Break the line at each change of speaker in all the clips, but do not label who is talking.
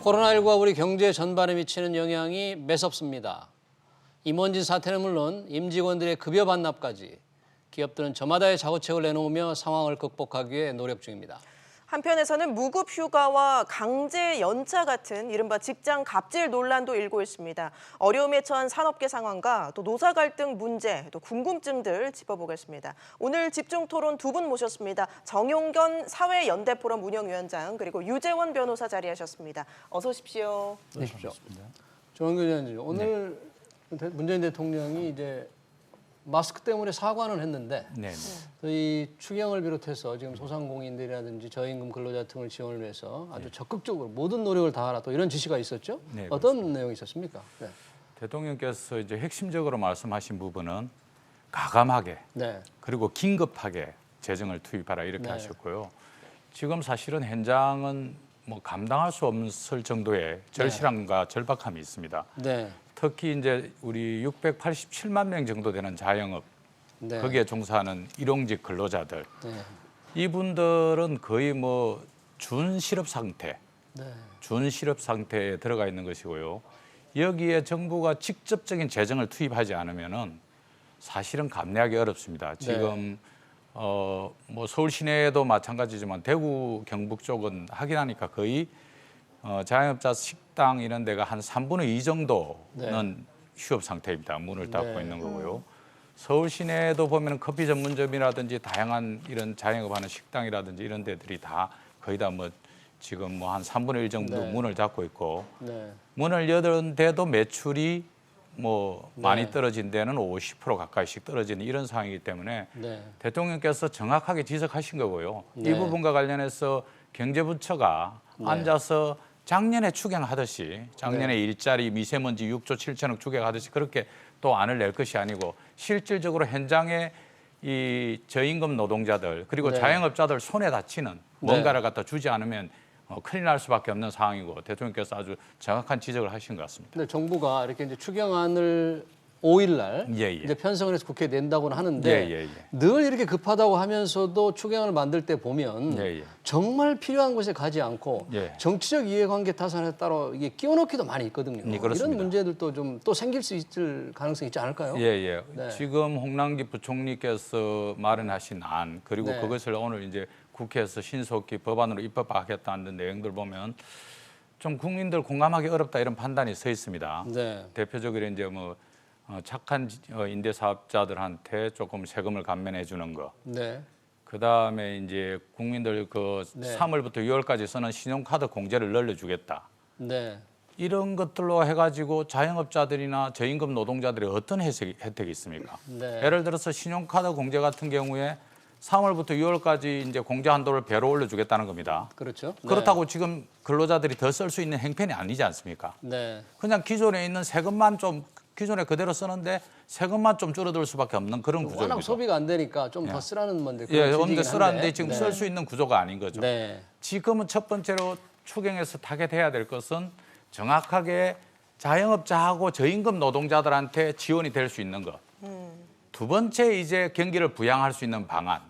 코로나19가 우리 경제 전반에 미치는 영향이 매섭습니다. 임원진 사태는 물론 임직원들의 급여 반납까지 기업들은 저마다의 자구책을 내놓으며 상황을 극복하기 위해 노력 중입니다.
한편에서는 무급 휴가와 강제 연차 같은 이른바 직장 갑질 논란도 일고 있습니다. 어려움에 처한 산업계 상황과 또 노사 갈등 문제, 또 궁금증들 짚어보겠습니다. 오늘 집중 토론 두 분 모셨습니다. 정용견 사회연대포럼 운영위원장 그리고 유재원 변호사 자리하셨습니다. 어서 오십시오.
네, 반갑습니다. 정용균 위원장님, 오늘 문재인 대통령이 이제 마스크 때문에 사과는 했는데 이 추경을 비롯해서 지금 소상공인들이라든지 저임금 근로자 등을 지원을 위해서 아주 적극적으로 모든 노력을 다하라 또 이런 지시가 있었죠?
네,
어떤
그렇습니다.
내용이 있었습니까? 네.
대통령께서 이제 핵심적으로 말씀하신 부분은 가감하게 그리고 긴급하게 재정을 투입하라 이렇게 하셨고요. 지금 사실은 현장은 뭐 감당할 수 없을 정도의 절실함과 절박함이 있습니다. 특히 이제 우리 687만 명 정도 되는 자영업, 거기에 종사하는 일용직 근로자들, 이분들은 거의 뭐 준실업 상태, 준실업 상태에 들어가 있는 것이고요. 여기에 정부가 직접적인 재정을 투입하지 않으면은 사실은 감내하기 어렵습니다. 지금 뭐 서울 시내도 마찬가지지만 대구 경북 쪽은 확인하니까 거의 자영업자 식당 이런 데가 한 3분의 2 정도는 휴업 상태입니다. 문을 닫고 있는 거고요. 서울 시내도 보면 커피 전문점이라든지 다양한 이런 자영업하는 식당이라든지 이런 데들이 다 거의 다 뭐 지금 뭐 한 3분의 1 정도 문을 닫고 있고 문을 여는 데도 매출이 뭐 많이 떨어진 데는 50% 가까이씩 떨어지는 이런 상황이기 때문에 대통령께서 정확하게 지적하신 거고요. 이 부분과 관련해서 경제부처가 앉아서 작년에 추경하듯이 작년에 일자리 미세먼지 6조 7천억 추경하듯이 그렇게 또 안을 낼 것이 아니고 실질적으로 현장에 이 저임금 노동자들 그리고 자영업자들 손에 다치는 뭔가를 갖다 주지 않으면 큰일 날 수밖에 없는 상황이고 대통령께서 아주 정확한 지적을 하신 것 같습니다.
근데 정부가 이렇게 이제 추경안을 5일 날 이제 편성을 해서 국회에 낸다고는 하는데 늘 이렇게 급하다고 하면서도 추경안을 만들 때 보면 정말 필요한 곳에 가지 않고 정치적 이해관계 타산에 따라 이게 끼워넣기도 많이 있거든요. 이런 문제들도 좀 또 생길 수 있을 가능성이 있지 않을까요?
지금 홍남기 부총리께서 마련하신 안 그리고 그것을 오늘 이제 국회에서 신속히 법안으로 입법하겠다는 내용들 보면 좀 국민들 공감하기 어렵다 이런 판단이 서 있습니다. 대표적으로 이제 뭐 착한 임대 사업자들한테 조금 세금을 감면해 주는 거. 그다음에 이제 국민들 그 3월부터 6월까지 쓰는 신용카드 공제를 늘려주겠다. 이런 것들로 해가지고 자영업자들이나 저임금 노동자들이 어떤 혜택이 있습니까? 예를 들어서 신용카드 공제 같은 경우에 3월부터 6월까지 이제 공제 한도를 배로 올려주겠다는 겁니다. 그렇다고 지금 근로자들이 더 쓸 수 있는 행편이 아니지 않습니까? 그냥 기존에 있는 세금만 좀 기존에 그대로 쓰는데 세금만 좀 줄어들 수밖에 없는 그런 구조입니다.
워낙 소비가 안 되니까 좀 더 쓰라는 건데.
근데 쓰라는데 지금 쓸 수 있는 구조가 아닌 거죠. 지금은 첫 번째로 추경에서 타겟해야 될 것은 정확하게 자영업자하고 저임금 노동자들한테 지원이 될 수 있는 것. 두 번째 이제 경기를 부양할 수 있는 방안.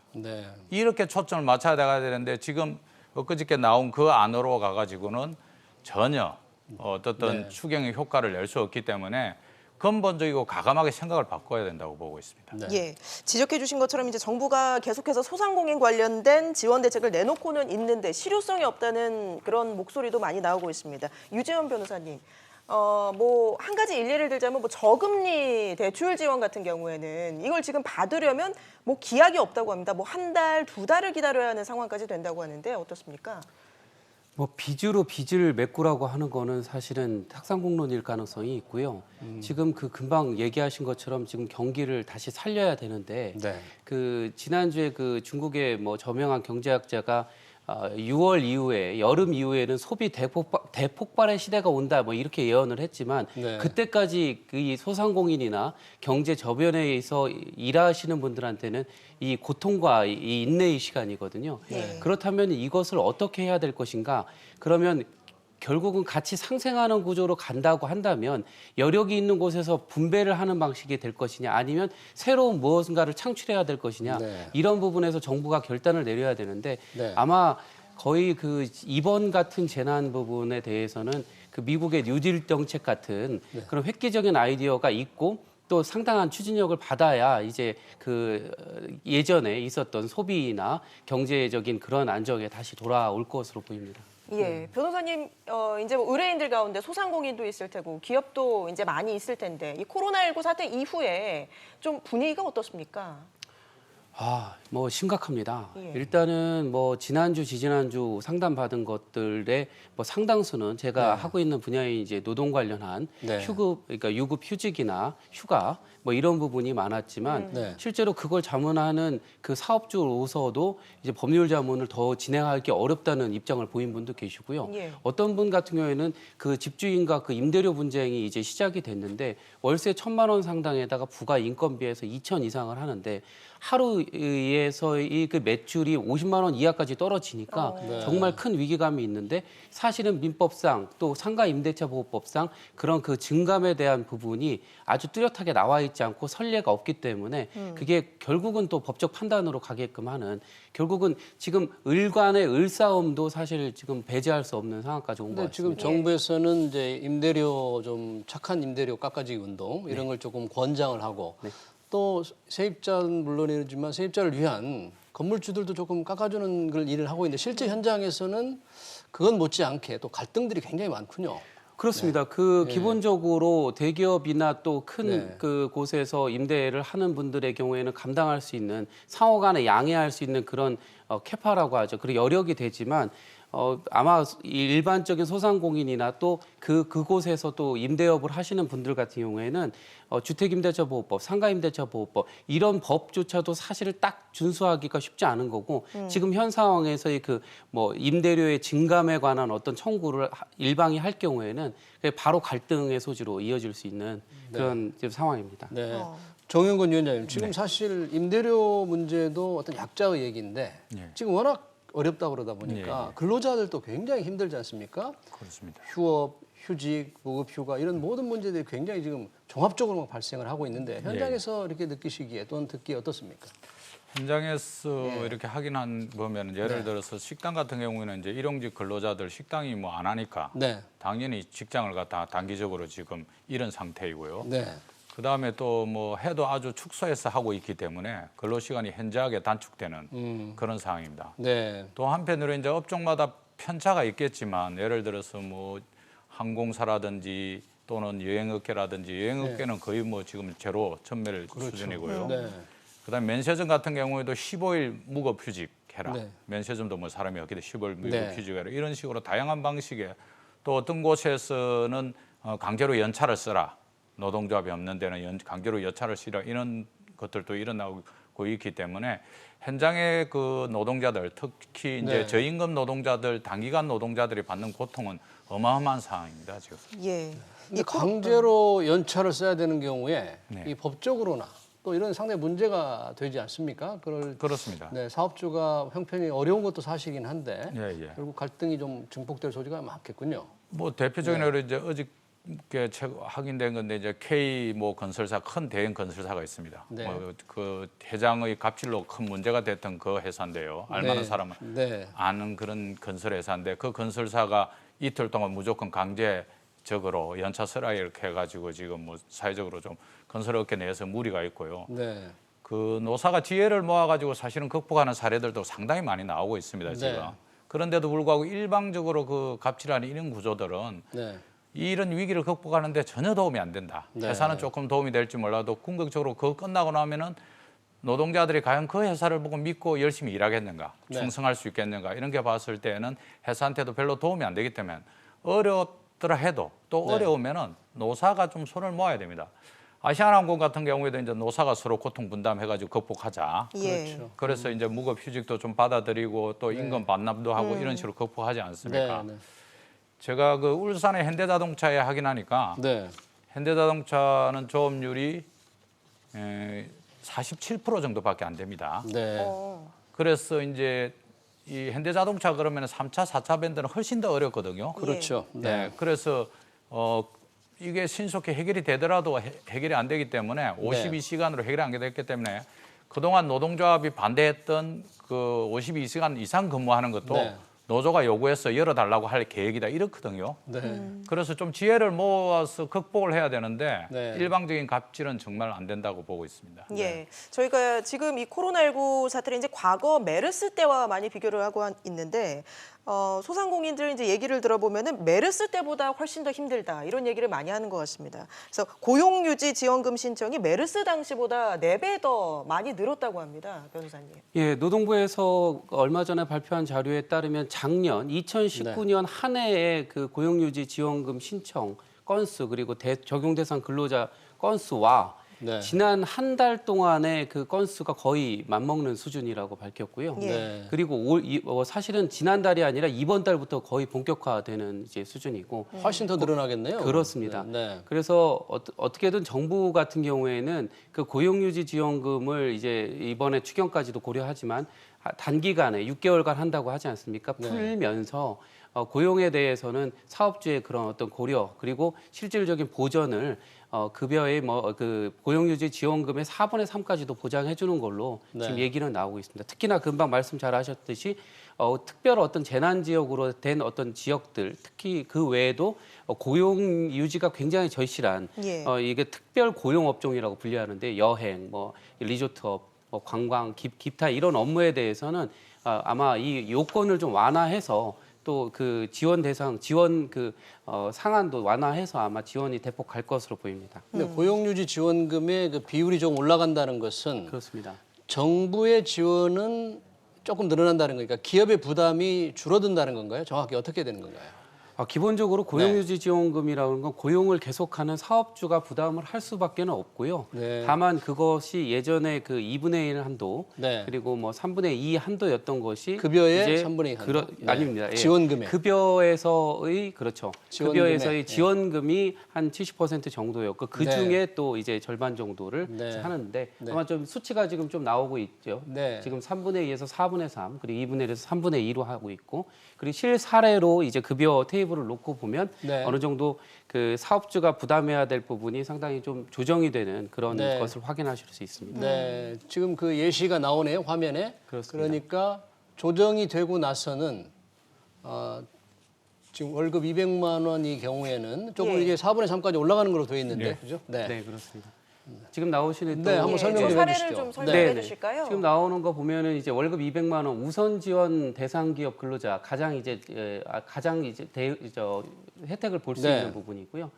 이렇게 초점을 맞춰야 되는데 지금 엊그저께 나온 그 안으로 가가지고는 전혀 어떤 추경의 효과를 낼 수 없기 때문에 근본적이고 가감하게 생각을 바꿔야 된다고 보고 있습니다.
지적해 주신 것처럼 이제 정부가 계속해서 소상공인 관련된 지원 대책을 내놓고는 있는데 실효성이 없다는 그런 목소리도 많이 나오고 있습니다. 유재원 변호사님. 뭐 한 가지 일례를 들자면 뭐 저금리 대출 지원 같은 경우에는 이걸 지금 받으려면 뭐 기약이 없다고 합니다. 뭐 한 달, 두 달을 기다려야 하는 상황까지 된다고 하는데 어떻습니까?
뭐 빚으로 빚을 메꾸라고 하는 거는 사실은 탁상공론일 가능성이 있고요. 지금 그 금방 얘기하신 것처럼 지금 경기를 다시 살려야 되는데 그 지난주에 그 중국의 뭐 저명한 경제학자가 6월 이후에 여름 이후에는 소비 대폭발의 시대가 온다 뭐 이렇게 예언을 했지만 그때까지 이 소상공인이나 경제 저변에서 일하시는 분들한테는 이 고통과 이 인내의 시간이거든요. 그렇다면 이것을 어떻게 해야 될 것인가? 그러면 결국은 같이 상생하는 구조로 간다고 한다면 여력이 있는 곳에서 분배를 하는 방식이 될 것이냐 아니면 새로운 무엇인가를 창출해야 될 것이냐 이런 부분에서 정부가 결단을 내려야 되는데 아마 거의 그 이번 같은 재난 부분에 대해서는 그 미국의 뉴딜 정책 같은 그런 획기적인 아이디어가 있고 또 상당한 추진력을 받아야 이제 그 예전에 있었던 소비나 경제적인 그런 안정에 다시 돌아올 것으로 보입니다.
예, 변호사님, 이제 뭐 의뢰인들 가운데 소상공인도 있을 테고 기업도 이제 많이 있을 텐데 이 코로나19 사태 이후에 좀 분위기가 어떻습니까?
뭐 심각합니다.
예.
일단은 뭐 지난주, 지지난주 상담받은 것들의 뭐 상당수는 제가 하고 있는 분야의 이제 노동 관련한 휴급, 그러니까 유급 휴직이나 휴가 뭐 이런 부분이 많았지만 실제로 그걸 자문하는 그 사업주로서도 이제 법률 자문을 더 진행하기 어렵다는 입장을 보인 분도 계시고요.
예.
어떤 분 같은 경우에는 그 집주인과 그 임대료 분쟁이 이제 시작이 됐는데 월세 1,000만 원 상당에다가 부가 인건비에서 2천 이상을 하는데 하루에서의 그 매출이 50만 원 이하까지 떨어지니까 정말 큰 위기감이 있는데 사실은 민법상 또 상가 임대차 보호법상 그런 그 증감에 대한 부분이 아주 뚜렷하게 나와 있지 않고 선례가 없기 때문에 그게 결국은 또 법적 판단으로 가게끔 하는 결국은 지금 을 간의 을싸움도 사실 지금 배제할 수 없는 상황까지 온 것 같습니다.
지금 정부에서는 이제 임대료 좀 착한 임대료 깎아주기 운동 이런 걸 조금 권장을 하고 또 세입자는 물론이지만 세입자를 위한 건물주들도 조금 깎아주는 걸 일을 하고 있는데 실제 현장에서는 그건 못지않게 또 갈등들이 굉장히 많군요.
그렇습니다. 그 기본적으로 대기업이나 또 큰 그 곳에서 임대를 하는 분들의 경우에는 감당할 수 있는 상호 간에 양해할 수 있는 그런 캐파라고 하죠. 그리고 여력이 되지만 아마 일반적인 소상공인이나 또 그곳에서 또 임대업을 하시는 분들 같은 경우에는 주택임대차 보호법, 상가임대차 보호법 이런 법조차도 사실을 딱 준수하기가 쉽지 않은 거고 지금 현 상황에서의 그 뭐 임대료의 증감에 관한 어떤 청구를 일방이 할 경우에는 바로 갈등의 소지로 이어질 수 있는 그런 지금 상황입니다.
네. 정영근 위원장님, 지금 사실 임대료 문제도 어떤 약자의 얘기인데 지금 워낙 어렵다 그러다 보니까 근로자들도 굉장히 힘들지 않습니까?
그렇습니다.
휴업, 휴직, 무급휴가 이런 모든 문제들이 굉장히 지금 종합적으로 발생을 하고 있는데 현장에서 이렇게 느끼시기에 또는 듣기에 어떻습니까?
현장에서 이렇게 확인한 보면 예를 들어서 식당 같은 경우에는 이제 일용직 근로자들 식당이 뭐 안 하니까 당연히 직장을 갖다 단기적으로 지금 잃은 상태이고요. 그다음에 또 뭐 해도 아주 축소해서 하고 있기 때문에 근로 시간이 현저하게 단축되는 그런 상황입니다. 또 한편으로 이제 업종마다 편차가 있겠지만 예를 들어서 뭐 항공사라든지 또는 여행업계라든지 여행업계는 거의 뭐 지금 제로 전멸 수준이고요. 그다음에 면세점 같은 경우에도 15일 무급휴직 해라. 면세점도 뭐 사람이 없기 때문에 15일 무급휴직 해라. 이런 식으로 다양한 방식의 또 어떤 곳에서는 강제로 연차를 쓰라. 노동조합이 없는 데는 강제로 연차를 쓰라. 이런 것들도 일어나고 있기 때문에 현장의 그 노동자들 특히 이제 저임금 노동자들 단기간 노동자들이 받는 고통은 어마어마한 상황입니다 지금.
근데 강제로 연차를 써야 되는 경우에 이 법적으로나 또 이런 상당히 문제가 되지 않습니까?
그렇습니다.
사업주가 형편이 어려운 것도 사실이긴 한데 결국 갈등이 좀 증폭될 소지가 많겠군요.
뭐 대표적인 예로 이제 어저께 확인된 건데 이제 K 뭐 건설사 큰 대형 건설사가 있습니다. 그 회장의 갑질로 큰 문제가 됐던 그 회사인데요. 알만한 사람은 아는 그런 건설 회사인데 그 건설사가 이틀 동안 무조건 강제적으로 연차 쓰라 이렇게 해가지고 지금 뭐 사회적으로 좀 건설업계 내에서 무리가 있고요. 그 노사가 지혜를 모아가지고 사실은 극복하는 사례들도 상당히 많이 나오고 있습니다. 지금. 그런데도 불구하고 일방적으로 그 갑질하는 이런 구조들은 이런 위기를 극복하는데 전혀 도움이 안 된다. 회사는 조금 도움이 될지 몰라도 궁극적으로 그거 끝나고 나면은 노동자들이 과연 그 회사를 보고 믿고 열심히 일하겠는가, 충성할 수 있겠는가 이런 게 봤을 때는 회사한테도 별로 도움이 안 되기 때문에 어렵더라 해도 또 어려우면은 노사가 좀 손을 모아야 됩니다. 아시아나항공 같은 경우에도 이제 노사가 서로 고통 분담해가지고 극복하자. 그래서 이제 무급휴직도 좀 받아들이고 또 임금 반납도 하고 이런 식으로 극복하지 않습니까? 제가 그 울산의 현대자동차에 확인하니까 현대자동차는 조업률이 47% 정도밖에 안 됩니다. 그래서 이제 이 현대자동차 그러면 3차, 4차 밴드는 훨씬 더 어렵거든요. 그래서 이게 신속히 해결이 되더라도 해결이 안 되기 때문에 52시간으로 해결이 안 됐기 때문에 그동안 노동조합이 반대했던 그 52시간 이상 근무하는 것도 노조가 요구해서 열어달라고 할 계획이다 이렇거든요.
네.
그래서 좀 지혜를 모아서 극복을 해야 되는데
네.
일방적인 갑질은 정말 안 된다고 보고 있습니다.
예, 저희가 지금 이 코로나19 사태를 이제 과거 메르스 때와 많이 비교를 하고 있는데 소상공인들 이제 얘기를 들어보면은 메르스 때보다 훨씬 더 힘들다 이런 얘기를 많이 하는 것 같습니다. 그래서 고용유지 지원금 신청이 메르스 당시보다 4배 더 많이 늘었다고 합니다, 변호사님.
예, 노동부에서 얼마 전에 발표한 자료에 따르면 작년 2019년 한 해의 그 고용유지 지원금 신청 건수 그리고 적용 대상 근로자 건수와
네.
지난 한 달 동안의 그 건수가 거의 맞먹는 수준이라고 밝혔고요.
예.
네.
그리고 사실은 지난달이 아니라 이번 달부터 거의 본격화되는 이제 수준이고
훨씬 더 늘어나겠네요.
그렇습니다.
네.
그래서 어떻게든 정부 같은 경우에는 그 고용유지 지원금을 이제 이번에 추경까지도 고려하지만 단기간에 6개월간 한다고 하지 않습니까?
네.
풀면서 고용에 대해서는 사업주의 그런 어떤 고려 그리고 실질적인 보전을 급여의 그 고용유지 지원금의 4분의 3까지도 보장해 주는 걸로
네.
지금 얘기는 나오고 있습니다. 특히나 금방 말씀 잘하셨듯이 특별 어떤 재난 지역으로 된 어떤 지역들 특히 그 외에도 고용 유지가 굉장히 절실한
예.
이게 특별 고용 업종이라고 분류하는데 여행, 리조트업, 관광, 기타 이런 업무에 대해서는 아마 이 요건을 좀 완화해서 또 그 지원 대상, 상한도 완화해서 아마 지원이 대폭 갈 것으로 보입니다.
근데 고용유지 지원금의 그 비율이 좀 올라간다는 것은
그렇습니다.
정부의 지원은 조금 늘어난다는 거니까 기업의 부담이 줄어든다는 건가요? 정확히 어떻게 되는 건가요?
기본적으로 고용유지 지원금이라는 건 고용을 계속하는 사업주가 부담을 할 수밖에는 없고요.
네.
다만 그것이 예전에 그 2분의 1 한도
네.
그리고 3분의 2 한도였던 것이
급여의
이제
3분의 2 한도? 네.
아닙니다. 예.
지원금에.
급여에서의 그렇죠.
지원금에.
급여에서의 지원금이 한 70% 정도였고 그
네.
중에 또 이제 절반 정도를
네.
하는데
네.
아마 좀 수치가 지금 좀 나오고 있죠.
네.
지금 3분의 2에서 4분의 3 그리고 2분의 1에서 3분의 2로 하고 있고 그리고 실사례로 이제 급여 테이블을 놓고 보면
네.
어느 정도 그 사업주가 부담해야 될 부분이 상당히 좀 조정이 되는 그런
네.
것을 확인하실 수 있습니다.
네, 지금 그 예시가 나오네요 화면에.
그렇습니다.
그러니까 조정이 되고 나서는 지금 월급 200만 원의 경우에는 조금
예.
이게 4분의 3까지 올라가는 걸로 되어 있는데,
네.
그죠?
네, 그렇습니다. 지금 나오시는
네, 한번 설명 좀
사례를
해주시죠.
좀 설명해
네, 네.
주실까요?
지금 나오는 거 보면은 이제 월급 200만 원 우선 지원 대상 기업 근로자 가장 이제 혜택을 볼 수
네.
있는 부분이고요.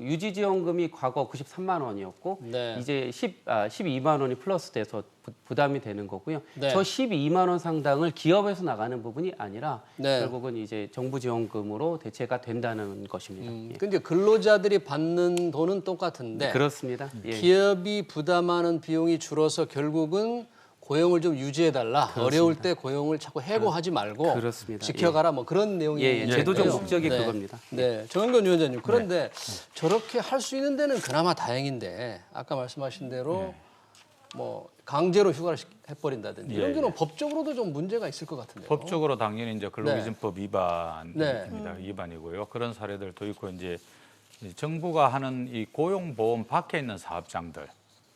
유지 지원금이 과거 93만 원이었고
네.
이제 12만 원이 플러스돼서 부담이 되는 거고요.
네.
저 12만 원 상당을 기업에서 나가는 부분이 아니라
네.
결국은 이제 정부 지원금으로 대체가 된다는 것입니다. 예.
근데 근로자들이 받는 돈은 똑같은데
그렇습니다. 예.
기업이 부담하는 비용이 줄어서 결국은 고용을 좀 유지해달라. 어려울 때 고용을 자꾸 해고하지 말고
그렇습니다.
지켜가라. 뭐 그런 내용이
예, 제도적
있고요.
목적이
네.
그겁니다.
네, 정현근 위원장님. 그런데 저렇게 할 수 있는 데는 그나마 다행인데 아까 말씀하신 대로 뭐 강제로 휴가를 해버린다든지 이런
예,
경우는 법적으로도 좀 문제가 있을 것 같은데요.
법적으로 당연히 이제 근로기준법 위반입니다.
네.
위반이고요. 그런 사례들도 있고 이제 정부가 하는 이 고용보험 밖에 있는 사업장들,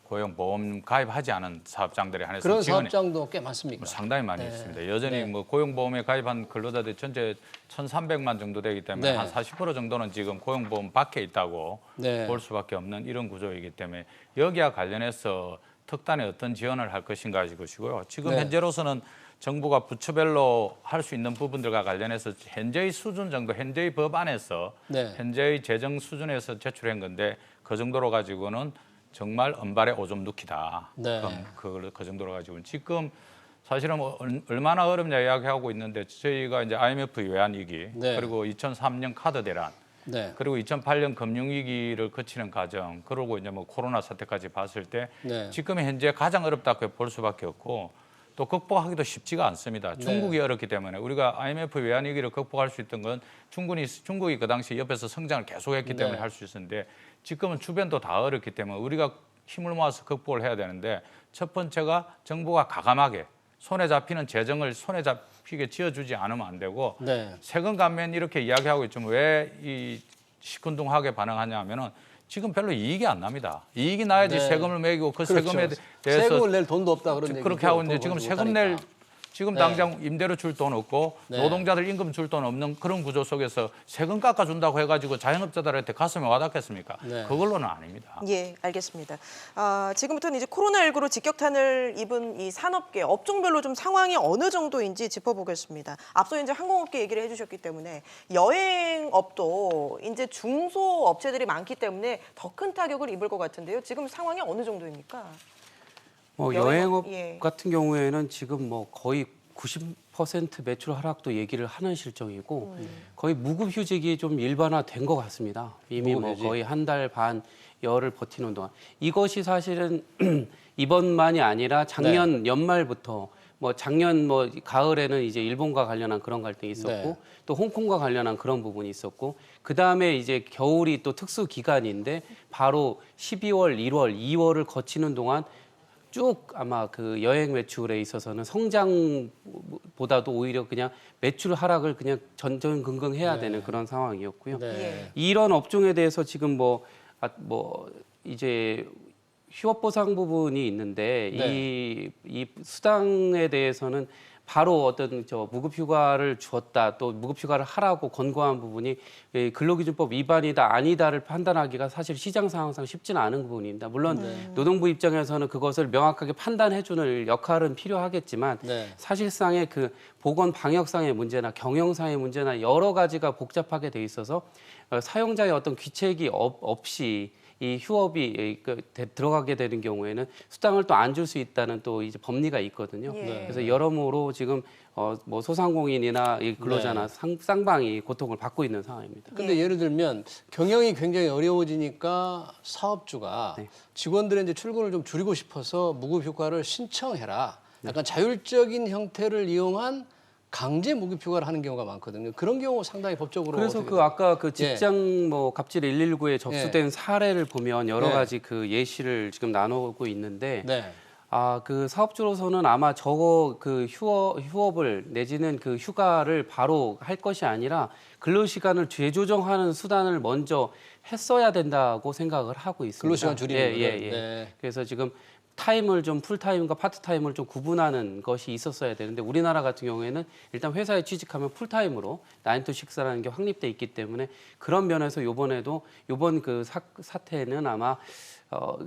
고용보험 가입하지 않은 사업장들에 한해서
그런
지원이
사업장도 꽤 많습니까?
상당히 많이
네.
있습니다. 여전히
네.
뭐 고용보험에 가입한 근로자들 전체 1,300만 정도 되기 때문에
네.
한 40% 정도는 지금 고용보험 밖에 있다고
네.
볼 수밖에 없는 이런 구조이기 때문에 여기와 관련해서 특단의 어떤 지원을 할 것인가 것이고요. 지금
네.
현재로서는 정부가 부처별로 할 수 있는 부분들과 관련해서 현재의 수준 정도, 현재의 법안에서
네.
현재의 재정 수준에서 제출한 건데 그 정도로 가지고는 정말 언발에 오줌 누기다.
네.
그 정도로 가지고는 지금 사실은 뭐 얼마나 어렵냐 이야기하고 있는데 저희가 이제 IMF 외환위기
네.
그리고 2003년 카드 대란
네.
그리고 2008년 금융위기를 거치는 과정 그러고 이제 뭐 코로나 사태까지 봤을 때
네.
지금 현재 가장 어렵다고 볼 수밖에 없고 또 극복하기도 쉽지가 않습니다.
네.
중국이 어렵기 때문에 우리가 IMF 외환위기를 극복할 수 있던 건 중국이 그 당시 옆에서 성장을 계속했기 때문에
네.
할 수 있었는데 지금은 주변도 다 어렵기 때문에 우리가 힘을 모아서 극복을 해야 되는데 첫 번째가 정부가 가감하게 손에 잡히는 재정을 손에 잡히게 지어주지 않으면 안 되고
네.
세금 감면 이렇게 이야기하고 있지만 왜 이 시큰둥하게 반응하냐 하면은 지금 별로 이익이 안 납니다. 이익이 나야지
네.
세금을 매기고 그
그렇죠.
세금에 대해서
세금을 낼 돈도 없다 그런 얘기죠.
그렇게 하고 있는데
돈
지금
벌지
세금
못하니까.
낼 지금 당장 임대료 줄 돈 없고 노동자들 임금 줄 돈 없는 그런 구조 속에서 세금 깎아준다고 해가지고 자영업자들한테 가슴에 와닿겠습니까? 그걸로는 아닙니다.
예, 알겠습니다. 지금부터는 이제 코로나19로 직격탄을 입은 이 산업계, 업종별로 좀 상황이 어느 정도인지 짚어보겠습니다. 앞서 이제 항공업계 얘기를 해주셨기 때문에 여행업도 이제 중소업체들이 많기 때문에 더 큰 타격을 입을 것 같은데요. 지금 상황이 어느 정도입니까?
여행업 같은 경우에는 지금 뭐 거의 90% 매출 하락도 얘기를 하는 실정이고 거의 무급휴직이 좀 일반화된 것 같습니다. 이미 뭐 거의 한 달 반 열을 버티는 동안 이것이 사실은 이번만이 아니라 작년 연말부터 뭐 작년 뭐 가을에는 이제 일본과 관련한 그런 갈등이 있었고 또 홍콩과 관련한 그런 부분이 있었고 그 다음에 이제 겨울이 또 특수 기간인데 바로 12월, 1월, 2월을 거치는 동안 쭉 아마 그 여행 매출에 있어서는 성장보다도 오히려 그냥 매출 하락을 그냥 전전긍긍해야 되는 그런 상황이었고요. 이런 업종에 대해서 지금 뭐 이제 휴업 보상 부분이 있는데 이 수당에 대해서는 바로 어떤 무급 휴가를 주었다 또 무급 휴가를 하라고 권고한 부분이 근로기준법 위반이다 아니다를 판단하기가 사실 시장 상황상 쉽지는 않은 부분입니다. 물론 노동부 입장에서는 그것을 명확하게 판단해주는 역할은 필요하겠지만 사실상의 그 보건 방역상의 문제나 경영상의 문제나 여러 가지가 복잡하게 돼 있어서 사용자의 어떤 귀책이 없이 이 휴업이 들어가게 되는 경우에는 수당을 또 안 줄 수 있다는 또 이제 법리가 있거든요. 그래서 여러모로 지금 뭐 소상공인이나 이 근로자나 쌍방이 고통을 받고 있는 상황입니다.
근데 예를 들면 경영이 굉장히 어려워지니까 사업주가 직원들의 이제 출근을 좀 줄이고 싶어서 무급 휴가를 신청해라. 약간 자율적인 형태를 이용한 강제 무급휴가를 하는 경우가 많거든요. 그런 경우 상당히 법적으로
그래서 그 아까 그 직장 뭐 갑질 119에 접수된 사례를 보면 여러 가지 그 예시를 지금 나누고 있는데 그 사업주로서는 아마 저거 그 휴업을 내지는 그 휴가를 바로 할 것이 아니라 근로시간을 재조정하는 수단을 먼저 했어야 된다고 생각을 하고 있습니다.
근로시간 줄이는 거는.
그래서 지금 타임을 좀 풀타임과 파트타임을 좀 구분하는 것이 있었어야 되는데 우리나라 같은 경우에는 일단 회사에 취직하면 풀타임으로 9 to 6라는 게 확립돼 있기 때문에 그런 면에서 이번 그 사태는 아마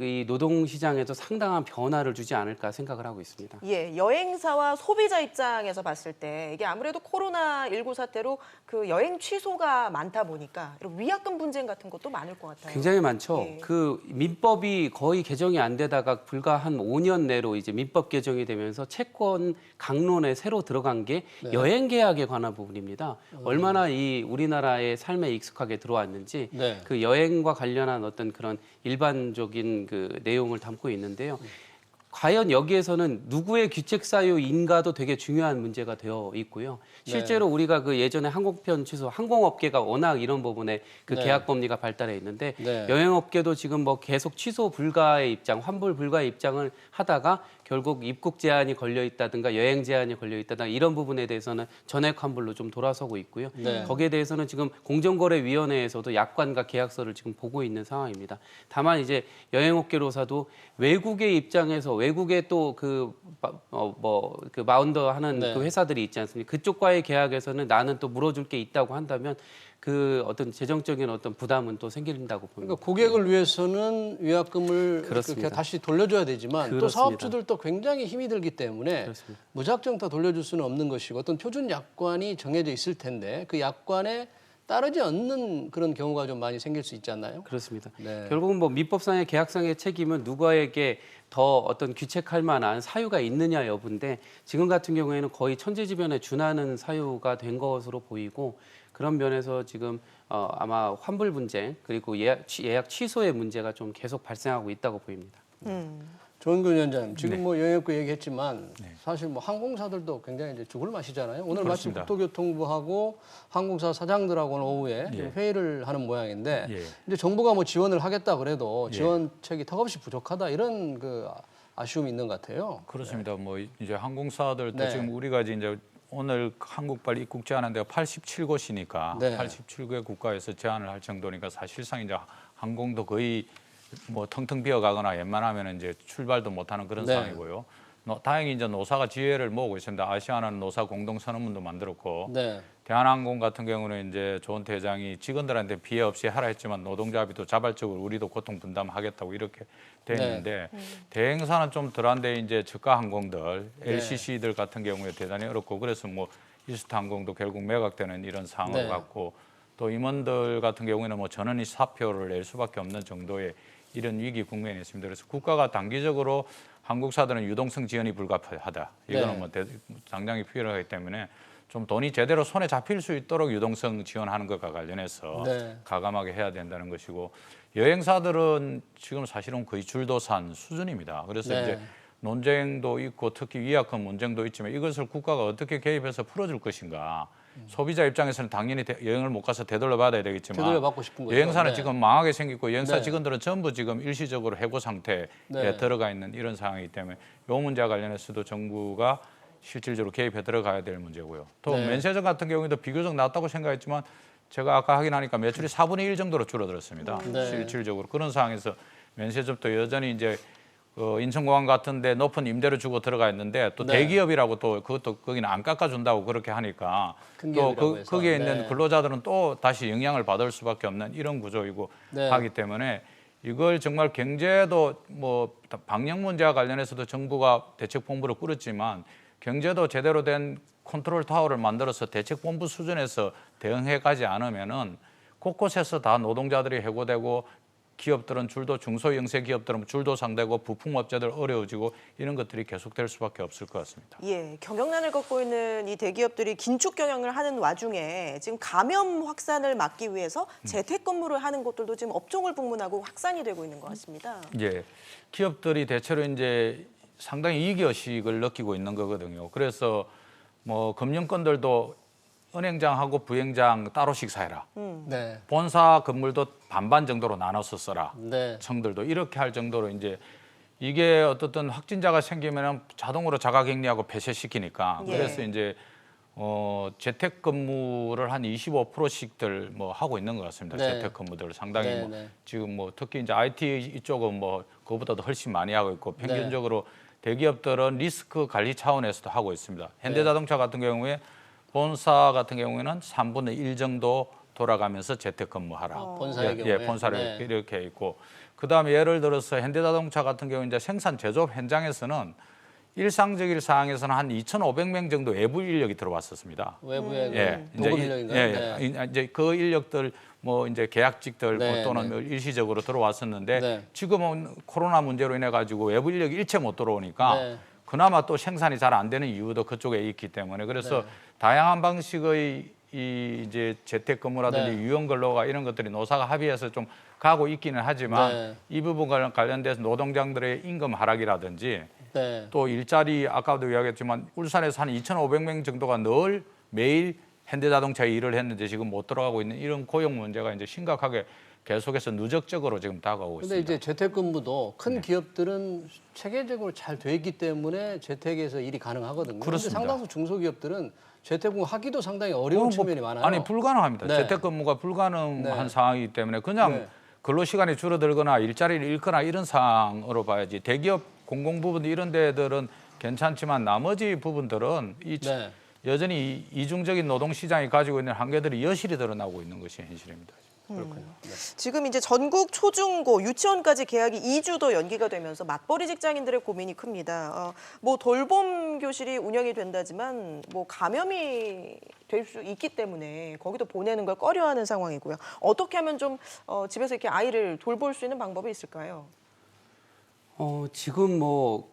이 노동 시장에도 상당한 변화를 주지 않을까 생각을 하고 있습니다.
예, 여행사와 소비자 입장에서 봤을 때 이게 아무래도 코로나19 사태로 그 여행 취소가 많다 보니까 이런 위약금 분쟁 같은 것도 많을 것 같아요.
굉장히 많죠. 그 민법이 거의 개정이 안 되다가 불과 한 5년 내로 이제 민법 개정이 되면서 채권 강론에 새로 들어간 게 여행 계약에 관한 부분입니다. 얼마나 이 우리나라의 삶에 익숙하게 들어왔는지 그 여행과 관련한 어떤 그런 일반적인 그 내용을 담고 있는데요. 과연 여기에서는 누구의 귀책 사유인가도 되게 중요한 문제가 되어 있고요. 실제로 우리가 그 예전에 항공편 취소, 항공업계가 워낙 이런 부분에 그 계약 법리가 발달해 있는데 여행업계도 지금 뭐 계속 취소 불가의 입장, 환불 불가의 입장을 하다가 결국 입국 제한이 걸려 있다든가 여행 제한이 걸려 있다든가 이런 부분에 대해서는 전액 환불로 좀 돌아서고 있고요. 거기에 대해서는 지금 공정거래위원회에서도 약관과 계약서를 지금 보고 있는 상황입니다. 다만 이제 여행업계로서도 외국의 입장에서 외국에 또 그 마운더 하는 그 회사들이 있지 않습니까? 그쪽과의 계약에서는 나는 또 물어줄 게 있다고 한다면 그 어떤 재정적인 어떤 부담은 또 생긴다고 봅니다.
그러니까 고객을 위해서는 위약금을 그렇게 다시 돌려줘야 되지만 또 사업주들도 굉장히 힘이 들기 때문에 무작정 다 돌려줄 수는 없는 것이고 어떤 표준 약관이 정해져 있을 텐데 그 약관에 따르지 않는 그런 경우가 좀 많이 생길 수 있지 않나요?
그렇습니다. 결국은 뭐 민법상의 계약상의 책임은 누구에게 더 어떤 귀책할 만한 사유가 있느냐 여부인데 지금 같은 경우에는 거의 천재지변에 준하는 사유가 된 것으로 보이고 그런 면에서 지금 아마 환불 분쟁 그리고 예약 취소의 문제가 좀 계속 발생하고 있다고 보입니다.
조은근 위원장님, 지금 뭐 여행업계 얘기했지만 사실 뭐 항공사들도 굉장히 이제 죽을 맛이잖아요. 오늘 마침 국토교통부하고 항공사 사장들하고는 오후에 회의를 하는 모양인데 이제 정부가 뭐 지원을 하겠다 그래도 지원책이 턱없이 부족하다 이런 그 아쉬움이 있는 것 같아요.
그렇습니다. 뭐 이제 항공사들도 지금 우리가 이제 오늘 한국발 입국 제한한 데가 87곳이니까 87개 국가에서 제한을 할 정도니까 사실상 이제 항공도 거의 뭐 텅텅 비어가거나 웬만하면 이제 출발도 못하는 그런 상황이고요. 다행히 이제 노사가 지혜를 모으고 있습니다. 아시아나는 노사 공동선언문도 만들었고
네.
대한항공 같은 경우는 이제 조은태 회장이 직원들한테 피해 없이 하라 했지만 노동자합의도 자발적으로 우리도 고통 분담하겠다고 이렇게 돼 있는데 대행사는 좀 덜한데 이제 저가 항공들, LCC들 같은 경우에 대단히 어렵고 그래서 뭐 이스타 항공도 결국 매각되는 이런 상황을 갖고 또 임원들 같은 경우에는 뭐 전원이 사표를 낼 수밖에 없는 정도의 이런 위기 국면에 있습니다. 그래서 국가가 단기적으로 항공사들은 유동성 지원이 불가피하다. 이거는 뭐 당장이 필요하기 때문에 좀 돈이 제대로 손에 잡힐 수 있도록 유동성 지원하는 것과 관련해서 가감하게 해야 된다는 것이고 여행사들은 지금 사실은 거의 줄도산 수준입니다. 그래서 이제 논쟁도 있고 특히 위약금 논쟁도 있지만 이것을 국가가 어떻게 개입해서 풀어줄 것인가. 소비자 입장에서는 당연히 여행을 못 가서 되돌려받아야 되겠지만
되돌려받고 싶은 거죠.
여행사는 지금 망하게 생기고 여행사 직원들은 전부 지금 일시적으로 해고 상태에 들어가 있는 이런 상황이기 때문에 이 문제와 관련해서도 정부가 실질적으로 개입해 들어가야 될 문제고요. 또 면세점 같은 경우에도 비교적 낮다고 생각했지만 제가 아까 확인하니까 매출이 4분의 1 정도로 줄어들었습니다. 실질적으로 그런 상황에서 면세점도 여전히 이제 인천공항 같은데 높은 임대료 주고 들어가 있는데 또 대기업이라고 또 그것도 거기는 안 깎아준다고 그렇게 하니까 또 거기에 있는 근로자들은 또 다시 영향을 받을 수밖에 없는 이런 구조이고 하기 때문에 이걸 정말 경제도 뭐 방역 문제와 관련해서도 정부가 대책본부를 꾸렸지만 경제도 제대로 된 컨트롤 타워를 만들어서 대책본부 수준에서 대응해가지 않으면은 곳곳에서 다 노동자들이 해고되고 기업들은 중소영세 기업들은 줄도 상되고 부품업체들 어려워지고 이런 것들이 계속될 수밖에 없을 것 같습니다.
예, 경영난을 겪고 있는 이 대기업들이 긴축 경영을 하는 와중에 지금 감염 확산을 막기 위해서 재택근무를 하는 곳들도 지금 업종을 불문하고 확산이 되고 있는 것 같습니다.
예, 기업들이 대체로 이제 상당히 이기의식을 느끼고 있는 거거든요. 그래서 뭐 금융권들도 은행장하고 부행장 따로 식사해라. 본사 건물도 반반 정도로 나눠서 써라. 청들도 이렇게 할 정도로 이제 이게 어떻든 확진자가 생기면 자동으로 자가격리하고 폐쇄시키니까 그래서 이제 재택근무를 한 25%씩들 뭐 하고 있는 것 같습니다. 재택근무들 상당히 뭐 지금 뭐 특히 이제 IT 이쪽은 뭐 그거보다도 훨씬 많이 하고 있고 평균적으로 대기업들은 리스크 관리 차원에서도 하고 있습니다. 현대자동차 같은 경우에 본사 같은 경우에는 3분의 1 정도 돌아가면서 재택근무하라.
본사의 경우에.
본사를 이렇게 있고 그다음에 예를 들어서 현대자동차 같은 경우 이제 생산 제조업 현장에서는 일상적인 상황에서는 한 2,500명 정도 외부 인력이 들어왔었습니다.
외부의 노급 인력인가요?
이제 그 인력들 뭐 이제 계약직들 뭐 또는 일시적으로 들어왔었는데 지금은 코로나 문제로 인해 가지고 외부 인력이 일체 못 들어오니까 그나마 또 생산이 잘 안 되는 이유도 그쪽에 있기 때문에 그래서 다양한 방식의 이 이제 재택근무라든지 유연근로가 이런 것들이 노사가 합의해서 좀 가고 있기는 하지만 이 부분과 관련돼서 노동자들의 임금 하락이라든지 또 일자리 아까도 이야기했지만 울산에서 한 2,500명 정도가 늘 매일 현대자동차에 일을 했는데 지금 못 들어가고 있는 이런 고용 문제가 이제 심각하게 계속해서 누적적으로 지금 다가오고 있습니다.
그런데 이제 재택근무도 큰 기업들은 체계적으로 잘 돼 있기 때문에 재택에서 일이 가능하거든요. 그런데 상당수 중소기업들은 재택근무 하기도 상당히 어려운 측면이 많아요.
아니 불가능합니다. 재택근무가 불가능한 상황이기 때문에 그냥 근로시간이 줄어들거나 일자리를 잃거나 이런 상황으로 봐야지. 대기업 공공부분 이런 데들은 괜찮지만 나머지 부분들은 여전히 이중적인 노동시장이 가지고 있는 한계들이 여실히 드러나고 있는 것이 현실입니다.
그렇군요.
지금 이제 전국 초중고 유치원까지 개학이 2주 더 연기가 되면서 맞벌이 직장인들의 고민이 큽니다. 뭐 돌봄 교실이 운영이 된다지만 뭐 감염이 될 수 있기 때문에 거기도 보내는 걸 꺼려하는 상황이고요. 어떻게 하면 좀 집에서 이렇게 아이를 돌볼 수 있는 방법이 있을까요?
지금 뭐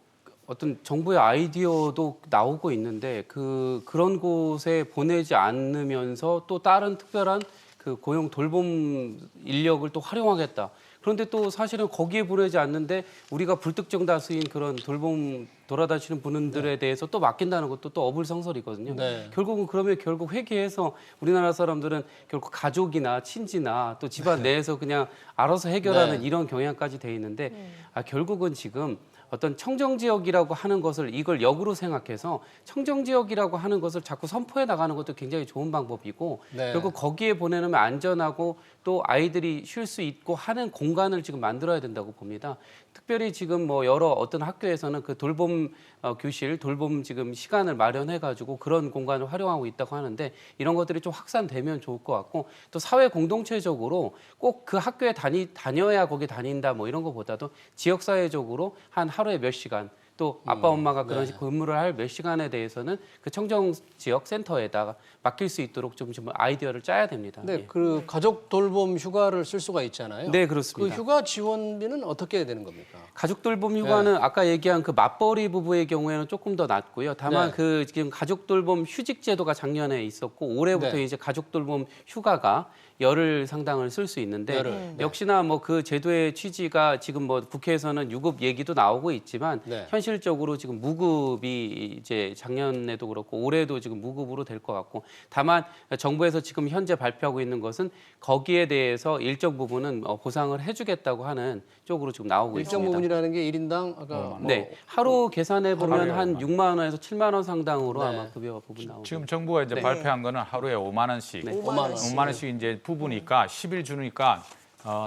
어떤 정부의 아이디어도 나오고 있는데 그런 곳에 보내지 않으면서 또 다른 특별한 그 고용 돌봄 인력을 또 활용하겠다. 그런데 또 사실은 거기에 보내지 않는데 우리가 불특정 다수인 그런 돌봄 돌아다니시는 분들에 대해서 또 맡긴다는 것도 또 어불성설이거든요. 결국은 그러면 결국 회귀해서 우리나라 사람들은 결국 가족이나 친지나 또 집안 내에서 그냥 알아서 해결하는 이런 경향까지 돼 있는데 결국은 지금 어떤 청정지역이라고 하는 것을 이걸 역으로 생각해서 청정지역이라고 하는 것을 자꾸 선포해 나가는 것도 굉장히 좋은 방법이고
네.
그리고 거기에 보내놓으면 안전하고 또 아이들이 쉴 수 있고 하는 공간을 지금 만들어야 된다고 봅니다. 특별히 지금 뭐 여러 어떤 학교에서는 그 돌봄 교실, 돌봄 지금 시간을 마련해가지고 그런 공간을 활용하고 있다고 하는데 이런 것들이 좀 확산되면 좋을 것 같고 또 사회 공동체적으로 꼭 그 학교에 다녀야 거기 다닌다 뭐 이런 것보다도 지역사회적으로 한 하루에 몇 시간 또 아빠 엄마가 그런
네.
근무를 할 몇 시간에 대해서는 그 청정 지역 센터에다가 맡길 수 있도록 좀 아이디어를 짜야 됩니다.
네,
예.
그 가족 돌봄 휴가를 쓸 수가 있잖아요.
네,
그
그렇습니다.
휴가 지원비는 어떻게 되는 겁니까?
가족 돌봄 휴가는 아까 얘기한 그 맞벌이 부부의 경우에는 조금 더 낮고요. 다만
네.
그 지금 가족 돌봄 휴직 제도가 작년에 있었고 올해부터
네.
이제 가족 돌봄 휴가가 열흘 상당을 쓸 수 있는데
열흘. 네.
역시나 뭐 그 제도의 취지가 지금 뭐 국회에서는 유급 얘기도 나오고 있지만
네.
현실적으로 지금 무급이 이제 작년에도 그렇고 올해도 지금 무급으로 될 것 같고 다만 정부에서 지금 현재 발표하고 있는 것은 거기에 대해서 일정 부분은 보상을 해주겠다고 하는 쪽으로 지금 나오고
일정
있습니다.
부분이라는 게 1인당 아까
네, 하루 계산해 보면
하루에
한 6만 원에서 7만 원 상당으로
네.
아마 급여 부분 나오고.
지금 정부가 이제
네.
발표한 거는 하루에 5만 원씩,
네.
5만 원씩.
5만 원씩 이제 부부니까 10일 주니까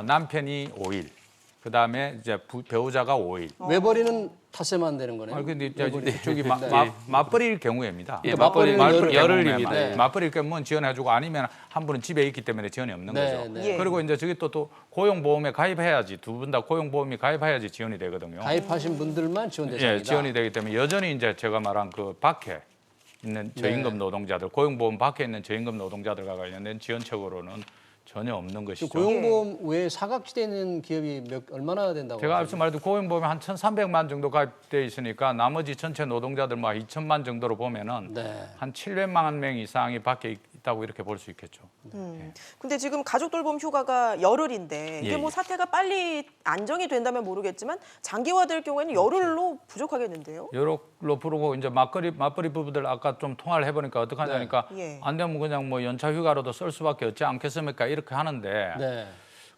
남편이 5일, 그 다음에 이제 배우자가 5일.
외벌이는 탓세만 되는 거네요.
아 근데 이제 저기
네.
맞벌이일 경우입니다.
예,
맞벌이는
맞벌이는
열흘입니다.
열흘입니다.
네.
맞벌이일 경우는 지원해주고 아니면 한 분은 집에 있기 때문에 지원이 없는
네,
거죠.
네.
예.
그리고 이제 저기 또 고용보험에 가입해야지 두 분 다 고용보험이 가입해야지 지원이 되거든요.
가입하신 분들만 지원 대상이다.
예, 지원이 되기 때문에 여전히 이제 제가 말한 그 밖에 있는 저임금 노동자들, 고용보험 밖에 있는 저임금 노동자들과 관련된 지원책으로는 전혀 없는 것이죠.
고용보험 외에 사각지대에 있는 기업이 얼마나 된다고?
제가
하세요?
앞서 말했듯 고용보험에 한 1,300만 정도 가입돼 있으니까 나머지 전체 노동자들 뭐 2천만 정도로 보면은
네.
한 700만 명 이상이 밖에 있다고 이렇게 볼 수 있겠죠.
근데 지금 가족 돌봄 휴가가 열흘인데 이게
예,
뭐
예.
사태가 빨리 안정이 된다면 모르겠지만 장기화될 경우에는 열흘로 부족하겠는데요.
여러로 부르고 이제 맞벌이 부부들 아까 좀 통화를 해보니까 어떻게 하냐니까
네. 예.
안 되면 그냥 뭐 연차 휴가로도 쓸 수밖에 없지 않겠습니까? 이렇게 하는데
네.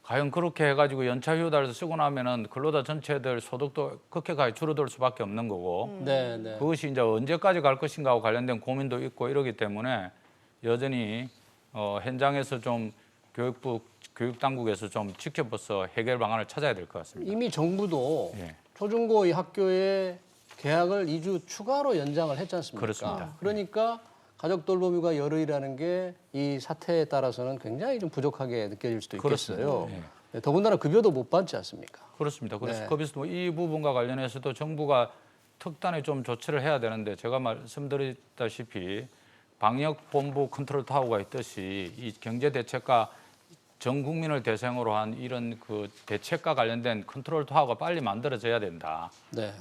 과연 그렇게 해가지고 연차 휴가를 쓰고 나면은 근로자 전체들 소득도 급격하게 줄어들 수밖에 없는 거고
네, 네.
그것이 이제 언제까지 갈 것인가와 관련된 고민도 있고 이러기 때문에 여전히 현장에서 좀 교육 당국에서 좀 지켜봐서 해결 방안을 찾아야 될 것 같습니다.
이미 정부도
예.
초중고 이 학교에 개학을 2주 추가로 연장을 했지 않습니까?
그렇습니다.
그러니까 가족 돌봄휴가 열흘이라는 게 이 사태에 따라서는 굉장히 좀 부족하게 느껴질 수도 있겠어요.
그렇습니다.
네, 더군다나 급여도 못 받지 않습니까?
그렇습니다. 그래서
네.
거기서 이 부분과 관련해서도 정부가 특단의 좀 조치를 해야 되는데 제가 말씀드렸다시피 방역본부 컨트롤 타워가 있듯이 이 경제대책과 전 국민을 대상으로 한 이런 그 대책과 관련된 컨트롤 타워가 빨리 만들어져야 된다.
네.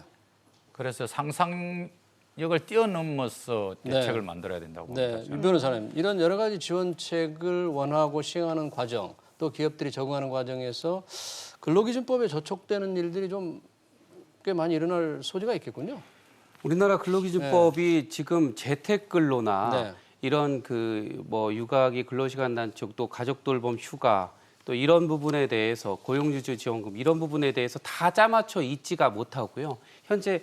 그래서 상상력을 뛰어넘어서 대책을
네.
만들어야 된다고
네,
봅니다.
유 변호사님, 이런 여러 가지 지원책을 원하고 시행하는 과정, 또 기업들이 적응하는 과정에서 근로기준법에 저촉되는 일들이 좀 꽤 많이 일어날 소지가 있겠군요.
우리나라 근로기준법이 지금 재택근로나
네.
이런 그 뭐 육아기 근로시간 단축 또 가족 돌봄 휴가 또 이런 부분에 대해서 고용주주 지원금 이런 부분에 대해서 다 짜맞춰 있지가 못하고요. 현재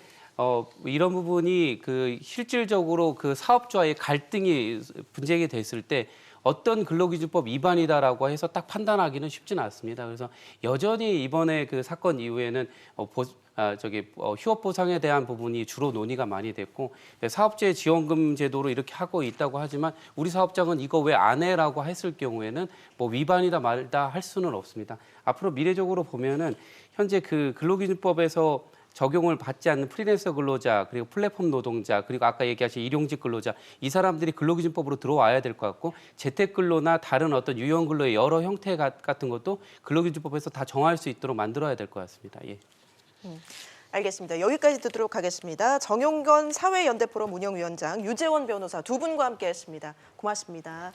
이런 부분이 그 실질적으로 그 사업주와의 갈등이 분쟁이 됐을 때 어떤 근로기준법 위반이다라고 해서 딱 판단하기는 쉽지는 않습니다. 그래서 여전히 이번에 그 사건 이후에는 휴업 보상에 대한 부분이 주로 논의가 많이 됐고 사업체 지원금 제도로 이렇게 하고 있다고 하지만 우리 사업장은 이거 왜 안 해라고 했을 경우에는 뭐 위반이다 말다 할 수는 없습니다. 앞으로 미래적으로 보면은 현재 그 근로기준법에서 적용을 받지 않는 프리랜서 근로자 그리고 플랫폼 노동자 그리고 아까 얘기하신 일용직 근로자 이 사람들이 근로기준법으로 들어와야 될 것 같고 재택근로나 다른 어떤 유연근로의 여러 형태 같은 것도 근로기준법에서 다 정할 수 있도록 만들어야 될 것 같습니다. 예.
알겠습니다. 여기까지 듣도록 하겠습니다. 정용건 사회연대포럼 운영위원장, 유재원 변호사 두 분과 함께했습니다. 고맙습니다.